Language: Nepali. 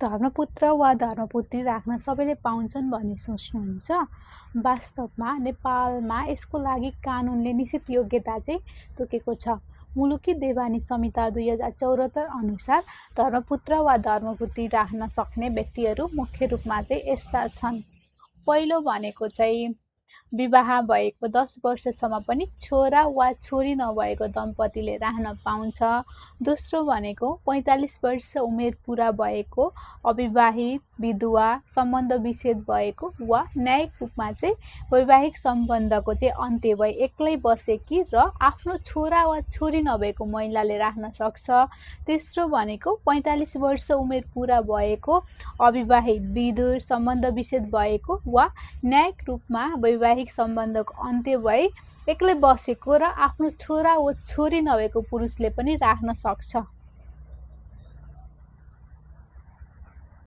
धर्मपुत्र वा धर्मपुत्री राख्न सबैले पाउँछन् भन्ने सोच्नुहुन्छ? वास्तवमा नेपालमा यसको लागि कानुनले निश्चित योग्यता चाहिँ तोकेको छ। मुलुकी देवानी संहिता 2074 अनुसार धर्मपुत्र वा धर्मपुत्री राख्न सक्ने व्यक्तिहरू मुख्य रूपमा चाहिँ यस्ता छन्। पहिलो भनेको चाहिँ विवाह भएको 10 वर्षसम्म पनि छोरा वा छोरी नभएको दम्पतिले राख्न पाउँछ। दोस्रो भनेको 45 वर्ष उमेर पुरा भएको, अविवाहित, विधवा, सम्बन्ध विच्छेद भएको वा न्यायिक रूपमा चाहिँ वैवाहिक सम्बन्धको चाहिँ अन्त्य भई एक्लै बसेकी र आफ्नो छोरा वा छोरी नभएको महिलाले राख्न सक्छ। तेस्रो भनेको 45 वर्ष उमेर पुरा भएको, अविवाहित, विधुर, सम्बन्ध विच्छेद भएको वा न्यायिक रूपमा वैवाहिक सम्बन्धको अन्त्य भई एक्लै बसेको र आफ्नो छोरा वा छोरी नभएको पुरुषले पनि राख्न सक्छ।